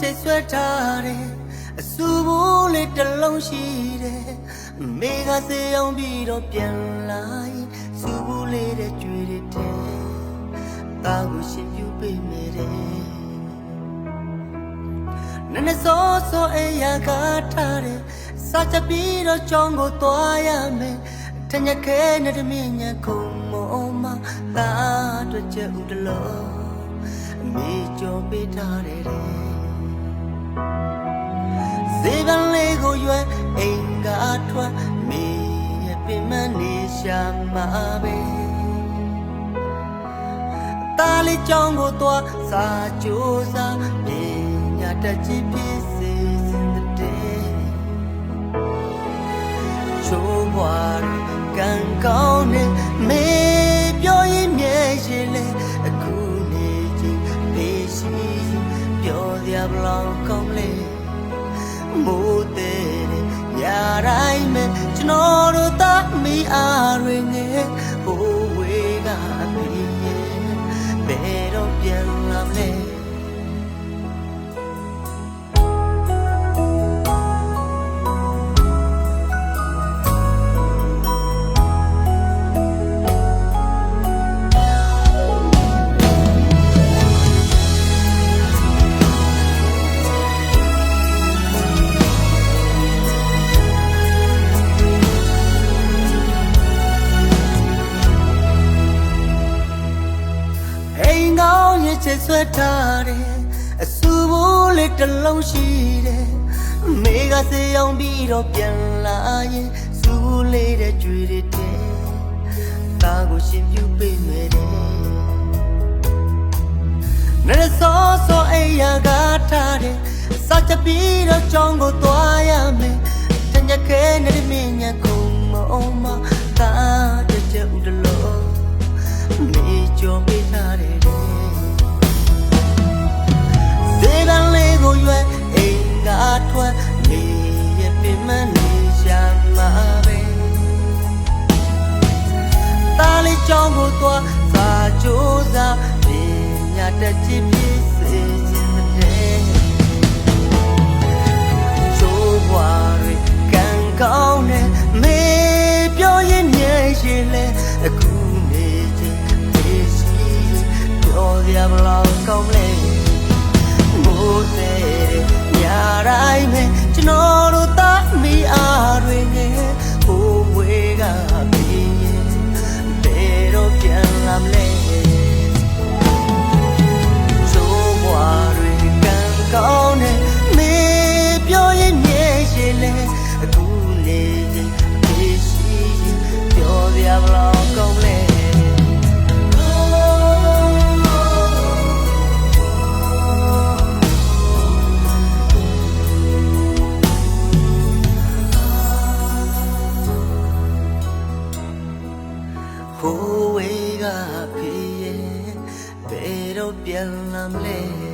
ချိတ်ဆွဲထားတယ်အဆူဘူးလေးတစ်လုံးရှိတယ်မိကစေအောင်ပြီးတော့ပြန်လာရင်ဆူဘူးလေးတဲ့ကြွေတဲ့တာကိုရှင်ပြပေးမယ်တဲ့နနစောစောအေးရကားထားတယ်စာချပြီးတော့ကြောင်းကိုသွားရမယ်ထညခဲနဲ့တမင်းညခုံမောမသာတွေ့ချက်ဦးတလို့အမေကြောပေးထားတယ်ဇေဘန်လေးကိုရွယ်အိမ်ကထွက်မေရဲ့ပင်မနေရှာမှာပဲတားလေးကြောင်းကိုသွားစာကြိုးစားပညာတတ်ကြီးဖြစ်စေစင်တဲ့ချိုးဘွားကံကောင်းနဲ့မေပြောရင်မြဲရှင်လေအခုနေချင်းပေးရှိပြောရဘလောက်ကောင်းလေမိုးတဲ့ညတိုင်းမဲ့ကျွန်တော်တို့သားမိအားရငယ်ဟိုဝေးကပြေးဘယ်တော့ပြန်လာမလဲချိတ်ဆွဲထားတယ်အဆူဘူးလေးတစ်လုံးရှိတယ်မိကစေအောင်ပြီးတော့ပြန်လာရင်ဆူဘူးလေးတဲ့ကြွေတဲ့တာကိုရှင်ပြပေးမယ်တဲ့နရစောစောအေးရကားထားတယ်စာချပြီးတော့ကြောင်းကိုသွားရမယ်တညခဲနဲ့မင်းညခုံမောမသာတဲ့ချက်ဦးတလို့မေကြောပေးထားတယ်ကိုရွယ်အိမ်ကထွက်နေရဲ့ပင်မနေရှာမှာပဲတားလေးကြောင်းကိုသွားစာကြိုးစားပညာတတ်ကြီးဖြစ်စေခြင်းတဲ့ချိုးဘွားတွေကံကောင်းနဲ့မေပြောရင်မြဲရှင်လေအခုနေချင်းသိရှိပြောရမလို့ကောင်းလေမိုးတဲ့ညတိုင်းမဲ့ကျွန်တော်တို့သားမိအားတွေနဲ့ဟိုဝေးကပြေးဘယ်တော့ပြန်လာမလဲချိုးဘွားတွေကံကောင်းနဲ့မေပြောရင်မြဲရှင်လေအခုနေချင်းပြေးရှိပြောပြဘလောက်ကောင်းလဲဟိုဝေးကဖေးရဲ့ဘယ်တော့ပြန်လာမလဲ